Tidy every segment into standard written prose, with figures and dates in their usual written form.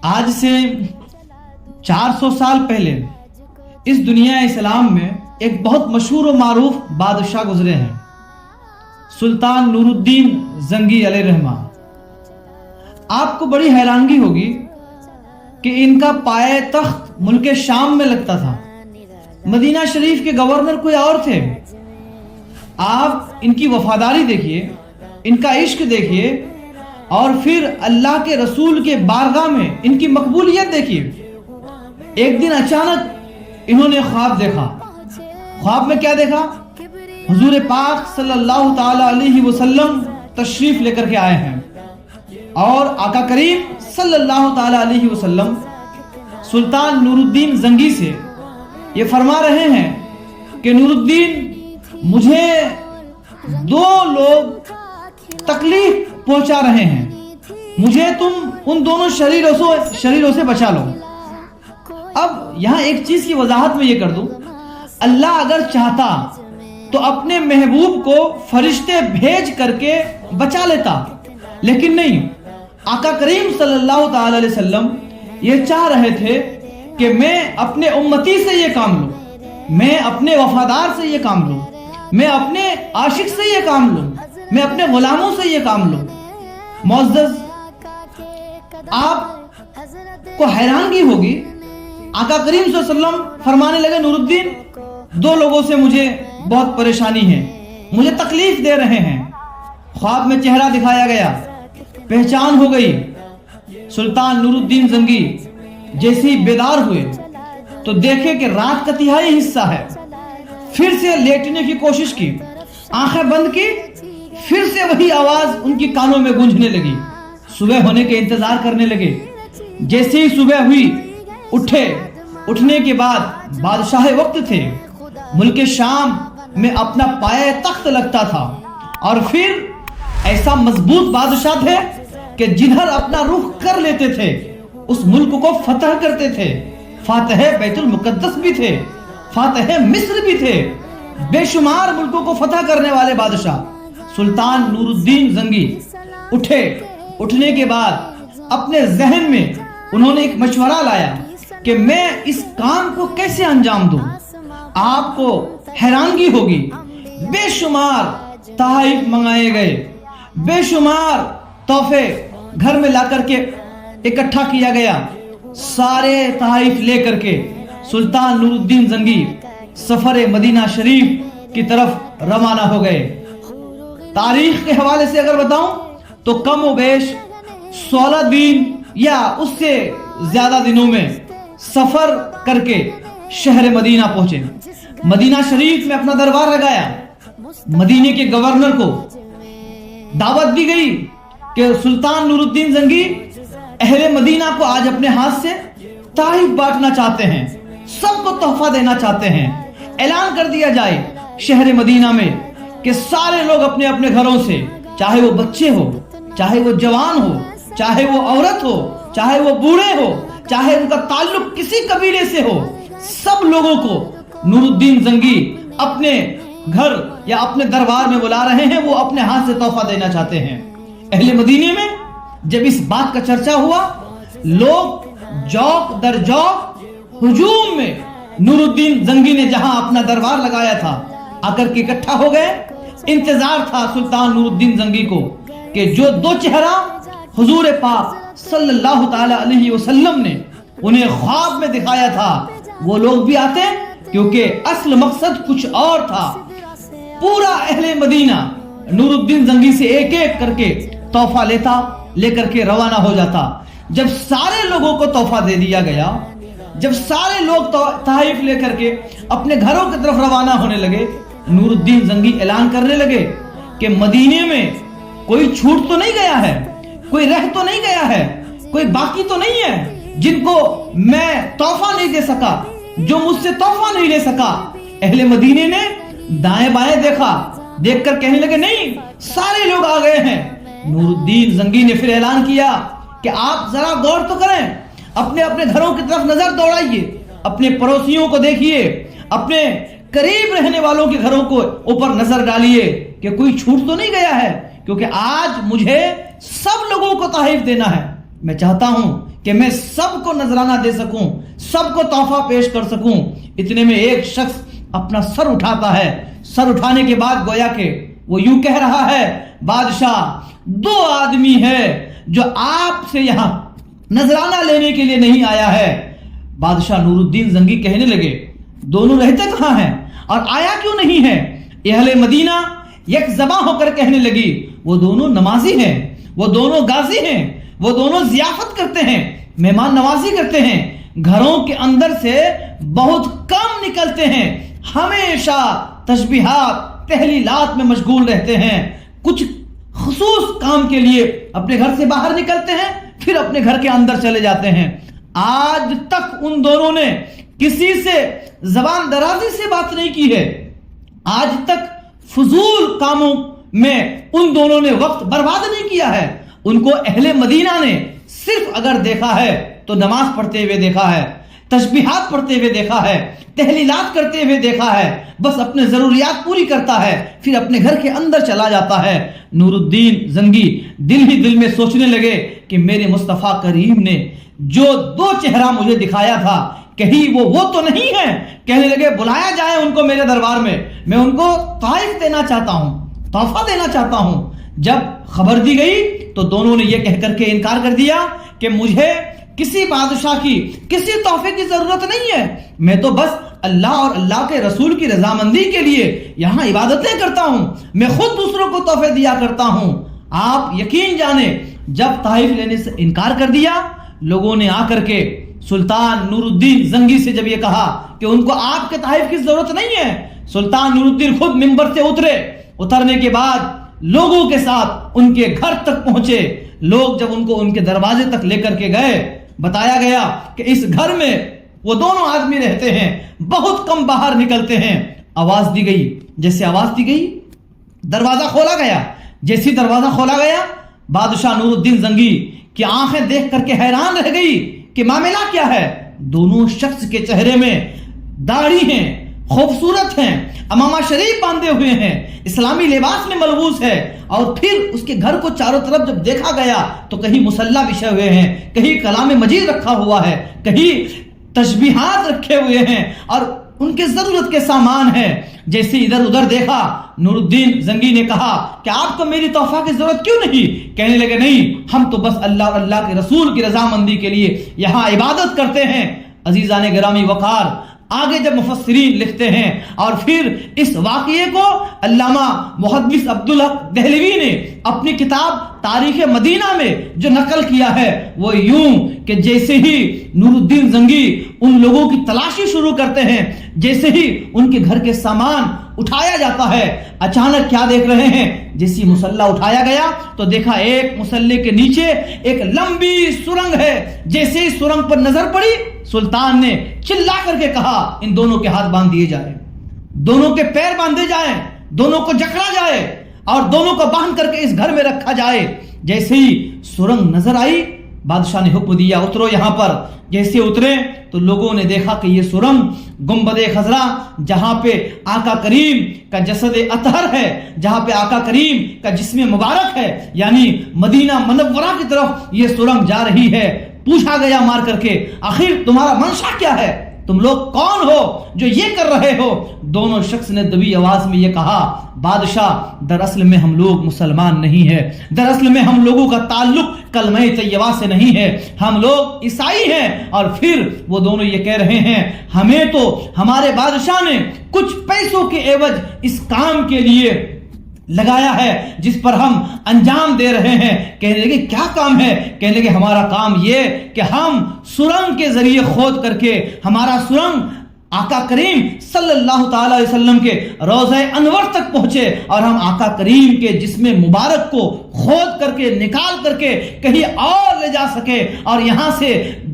آج سے 400 سال پہلے اس دنیا اسلام میں ایک بہت مشہور و معروف بادشاہ گزرے ہیں، سلطان نور الدین زنگی علیہ رحمہ۔ آپ کو بڑی حیرانگی ہوگی کہ ان کا پائے تخت ملک شام میں لگتا تھا، مدینہ شریف کے گورنر کوئی اور تھے۔ آپ ان کی وفاداری دیکھیے، ان کا عشق دیکھیے، اور پھر اللہ کے رسول کے بارگاہ میں ان کی مقبولیت دیکھیے۔ ایک دن اچانک انہوں نے خواب دیکھا۔ خواب میں کیا دیکھا؟ حضور پاک صلی اللہ تعالی علیہ وسلم تشریف لے کر کے آئے ہیں، اور آقا کریم صلی اللہ تعالی علیہ وسلم سلطان نور الدین زنگی سے یہ فرما رہے ہیں کہ نور الدین، مجھے دو لوگ تکلیف پہنچا رہے ہیں، مجھے تم ان دونوں شریروں سے بچا لو۔ اب یہاں ایک چیز کی وضاحت میں یہ کر دوں، اللہ اگر چاہتا تو اپنے محبوب کو فرشتے بھیج کر کے بچا لیتا، لیکن نہیں۔ آقا کریم صلی اللہ تعالی علیہ وسلم یہ چاہ رہے تھے کہ میں اپنے امتی سے یہ کام لوں، میں اپنے وفادار سے یہ کام لوں، میں اپنے عاشق سے یہ کام لوں، میں اپنے غلاموں سے یہ کام لوں۔ معزز، آپ کو حیرانگی ہوگی، آقا کریم صلی اللہ علیہ وسلم فرمانے لگے، نور الدین، دو لوگوں سے مجھے بہت پریشانی ہے، مجھے تکلیف دے رہے ہیں۔ خواب میں چہرہ دکھایا گیا، پہچان ہو گئی۔ سلطان نور الدین زنگی جیسے بیدار ہوئے تو دیکھے کہ رات کا تہائی حصہ ہے۔ پھر سے لیٹنے کی کوشش کی، آنکھیں بند کی، پھر سے وہی آواز ان کی کانوں میں گونجنے لگی۔ صبح ہونے کے انتظار کرنے لگے۔ جیسے ہی صبح ہوئی، اٹھنے کے بعد بادشاہ وقت تھے، ملک شام میں اپنا پائے تخت لگتا تھا، اور پھر ایسا مضبوط بادشاہ تھے کہ جدھر اپنا رخ کر لیتے تھے اس ملک کو فتح کرتے تھے۔ فاتح بیت المقدس بھی تھے، فاتح مصر بھی تھے، بے شمار ملکوں کو فتح کرنے والے بادشاہ سلطان نور الدین زنگی اٹھنے کے بعد اپنے ذہن میں انہوں نے ایک مشورہ لایا کہ میں اس کام کو کیسے انجام دوں۔ آپ کو حیرانگی ہوگی، بے شمار تحائف منگائے گئے، بے شمار تحفے گھر میں لا کر کے اکٹھا کیا گیا۔ سارے تحائف لے کر کے سلطان نور الدین زنگی سفر مدینہ شریف کی طرف روانہ ہو گئے۔ تاریخ کے حوالے سے اگر بتاؤں تو کم و بیش 16 دن یا اس سے زیادہ دنوں میں سفر کر کے شہر مدینہ پہنچے۔ مدینہ شریف میں اپنا دربار لگایا۔ مدینے کے گورنر کو دعوت دی گئی کہ سلطان نور الدین زنگی اہل مدینہ کو آج اپنے ہاتھ سے تحائف بانٹنا چاہتے ہیں، سب کو تحفہ دینا چاہتے ہیں۔ اعلان کر دیا جائے شہر مدینہ میں کہ سارے لوگ اپنے اپنے گھروں سے، چاہے وہ بچے ہو، چاہے وہ جوان ہو، چاہے وہ عورت ہو، چاہے وہ بوڑھے ہو، چاہے ان کا تعلق کسی قبیلے سے ہو، سب لوگوں کو نور الدین زنگی اپنے گھر یا اپنے دربار میں بلا رہے ہیں، وہ اپنے ہاتھ سے تحفہ دینا چاہتے ہیں۔ اہل مدینے میں جب اس بات کا چرچا ہوا، لوگ جوق در جوق ہجوم میں نور الدین زنگی نے جہاں اپنا دربار لگایا تھا آ کر کے اکٹھا ہو گئے۔ انتظار تھا سلطان نور الدین زنگی کو کہ جو دو چہرہ حضور پاک صلی اللہ تعالی علیہ وسلم نے انہیں خواب میں دکھایا تھا، وہ لوگ بھی آتے، کیونکہ اصل مقصد کچھ اور تھا۔ پورا اہل مدینہ نور الدین زنگی سے ایک ایک کر کے تحفہ لے کر کے روانہ ہو جاتا۔ جب سارے لوگوں کو تحفہ دے دیا گیا، جب سارے لوگ تحائف لے کر کے اپنے گھروں کی طرف روانہ ہونے لگے، نور الدین زنگی اعلان کرنے لگے کہ مدینے میں کوئی چھوٹ تو نہیں گیا ہے، کوئی رہ تو نہیں گیا ہے، کوئی باقی تو نہیں ہے جن کو میں تحفہ نہیں دے سکا، جو مجھ سے تحفہ نہیں لے سکا۔ اہل مدینے نے دائیں بائیں دیکھا، دیکھ کر کہنے لگے نہیں، سارے لوگ آ گئے ہیں۔ نور الدین زنگی نے پھر اعلان کیا کہ آپ ذرا غور تو کریں، اپنے اپنے گھروں کی طرف نظر دوڑائیے، اپنے پڑوسیوں کو دیکھیے، اپنے قریب رہنے والوں کے گھروں کو اوپر نظر ڈالیے کہ کوئی چھوٹ تو نہیں گیا ہے، کیونکہ آج مجھے سب لوگوں کو تحائف دینا ہے۔ میں چاہتا ہوں کہ میں سب کو نذرانہ دے سکوں، سب کو تحفہ پیش کر سکوں۔ اتنے میں ایک شخص اپنا سر اٹھاتا ہے، سر اٹھانے کے بعد گویا کہ وہ یوں کہہ رہا ہے، بادشاہ 2 آدمی ہے جو آپ سے یہاں نذرانہ لینے کے لیے نہیں آیا ہے۔ بادشاہ نور الدین زنگی کہنے لگے، دونوں رہتے کہاں ہیں اور آیا کیوں نہیں ہے؟ اہل مدینہ یک زباں ہو کر کہنے لگی، وہ دونوں نمازی ہیں، وہ دونوں غازی ہیں، وہ دونوں ضیافت کرتے ہیں، مہمان نوازی کرتے ہیں، گھروں کے اندر سے بہت کم نکلتے ہیں، ہمیشہ تسبیحات تہلیلات میں مشغول رہتے ہیں، کچھ خصوص کام کے لیے اپنے گھر سے باہر نکلتے ہیں، پھر اپنے گھر کے اندر چلے جاتے ہیں۔ آج تک ان دونوں نے کسی سے زبان درازی سے بات نہیں کی ہے، آج تک فضول کاموں میں ان دونوں نے وقت برباد نہیں کیا ہے۔ ان کو اہل مدینہ نے صرف اگر دیکھا ہے تو نماز پڑھتے ہوئے دیکھا ہے، تسبیحات پڑھتے ہوئے دیکھا ہے، تہلیلات کرتے ہوئے دیکھا ہے، بس اپنے ضروریات پوری کرتا ہے، پھر اپنے گھر کے اندر چلا جاتا ہے۔ نور الدین زنگی دل ہی دل میں سوچنے لگے کہ میرے مصطفیٰ کریم نے جو 2 چہرہ مجھے دکھایا تھا، کہیں وہ تو نہیں ہے؟ کہنے لگے بلایا جائے ان کو میرے دربار میں ان کو طائف دینا چاہتا ہوں، تحفہ دینا چاہتا ہوں۔ جب خبر دی گئی تو دونوں نے یہ کہہ کر کے انکار کر دیا کہ مجھے کسی بادشاہ کی کسی تحفے کی ضرورت نہیں ہے، میں تو بس اللہ اور اللہ کے رسول کی رضامندی کے لیے یہاں عبادتیں کرتا ہوں، میں خود دوسروں کو تحفے دیا کرتا ہوں۔ آپ یقین جانیں جب تحائف لینے سے انکار کر دیا، لوگوں نے آ کر کے سلطان نور الدین زنگی سے جب یہ کہا کہ ان کو آپ کے تحائف کی ضرورت نہیں ہے، سلطان نور الدین خود منبر سے اترنے کے بعد لوگوں کے ساتھ ان کے گھر تک پہنچے۔ لوگ جب ان کو ان کے دروازے تک لے کر کے گئے، بتایا گیا کہ اس گھر میں وہ دونوں آدمی رہتے ہیں، بہت کم باہر نکلتے ہیں۔ آواز دی گئی، جیسے آواز دی گئی دروازہ کھولا گیا، جیسی دروازہ کھولا گیا بادشاہ نور الدین زنگی کی آنکھیں دیکھ کر کے حیران رہ گئی کہ معاملہ کیا ہے۔ دونوں شخص کے چہرے میں داڑھی ہیں، خوبصورت ہیں، امامہ شریف باندھے ہوئے ہیں، اسلامی لباس میں ملبوس ہے، اور پھر اس کے گھر کو چاروں طرف جب دیکھا گیا تو کہیں مصلی بچھے ہوئے ہیں، کہیں کلام مجید رکھا ہوا ہے، کہیں تسبیحات رکھے ہوئے ہیں، اور ان کے ضرورت کے سامان ہیں۔ جیسے ادھر ادھر دیکھا، نور الدین زنگی نے کہا کہ آپ کو میری تحفہ کی ضرورت کیوں نہیں؟ کہنے لگے نہیں، ہم تو بس اللہ اور اللہ کے رسول کی رضامندی کے لیے یہاں عبادت کرتے ہیں۔ عزیزان گرامی وقار، آگے جب مفسرین لکھتے ہیں اور پھر اس واقعے کو علامہ محدث عبدالحق دہلوی نے اپنی کتاب تاریخ مدینہ میں جو نقل کیا ہے وہ یوں کہ جیسے ہی نور الدین زنگی ان لوگوں کی تلاشی شروع کرتے ہیں، جیسے ہی ان کے گھر کے سامان اٹھایا جاتا ہے، اچانک کیا دیکھ رہے ہیں؟ جیسی مسلح اٹھایا گیا تو دیکھا ایک مسلح کے نیچے ایک لمبی سرنگ ہے۔ جیسے ہی سرنگ پر نظر پڑی، سلطان نے چلا کر کے کہا ان دونوں کے ہاتھ باندھ دیے جائیں، دونوں کے پیر باندھے جائیں، دونوں کو جکڑا جائے اور دونوں کو باندھ کر کے اس گھر میں رکھا جائے۔ جیسے ہی سرنگ نظر آئی، بادشاہ نے حکم دیا اترو یہاں پر۔ جیسے اترے تو لوگوں نے دیکھا کہ یہ سرنگ گنبد خضرا، جہاں پہ آقا کریم کا جسد اطہر ہے، جہاں پہ آقا کریم کا جسم مبارک ہے، یعنی مدینہ منورہ کی طرف یہ سرنگ جا رہی ہے۔ پوچھا گیا مار کر کے آخر تمہارا منشا کیا ہے؟ تم لوگ کون ہو جو یہ کر رہے ہو؟ دونوں شخص نے دبی آواز میں یہ کہا، بادشاہ دراصل میں ہم لوگ مسلمان نہیں ہیں، دراصل میں ہم لوگوں کا تعلق کلمہ طیبہ سے نہیں ہے، ہم لوگ عیسائی ہیں۔ اور پھر وہ دونوں یہ کہہ رہے ہیں ہمیں تو ہمارے بادشاہ نے کچھ پیسوں کے عوض اس کام کے لیے لگایا ہے جس پر ہم انجام دے رہے ہیں۔ کہنے لگے کیا کام ہے؟ کہنے لگے ہمارا کام یہ کہ ہم سرنگ کے ذریعے کھود کر کے ہمارا سرنگ آقا کریم صلی اللہ تعالی علیہ وسلم کے روضہ انور تک پہنچے اور ہم آقا کریم کے جسم مبارک کو کھود کر کے نکال کر کے کہیں اور لے جا سکے اور یہاں سے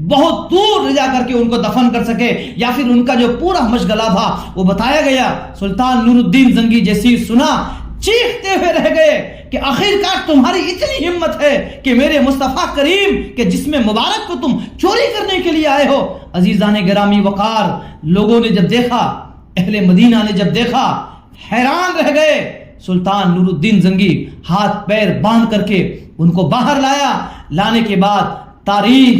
بہت دور لے جا کر کے ان کو دفن کر سکے، یا پھر ان کا جو پورا مشغلہ تھا وہ بتایا گیا۔ سلطان نور الدین زنگی جیسی سنا، چیختے ہوئے رہ گئے کہ آخرکار تمہاری اتنی ہمت ہے کہ میرے مصطفیٰ کریم کے جسم مبارک کو تم چوری کرنے کے لیے آئے ہو۔ عزیزان گرامی وقار، لوگوں نے جب دیکھا، اہل مدینہ نے جب دیکھا، حیران رہ گئے۔ سلطان نور الدین زنگی ہاتھ پیر باندھ کر کے ان کو باہر لایا۔ لانے کے بعد تاریخ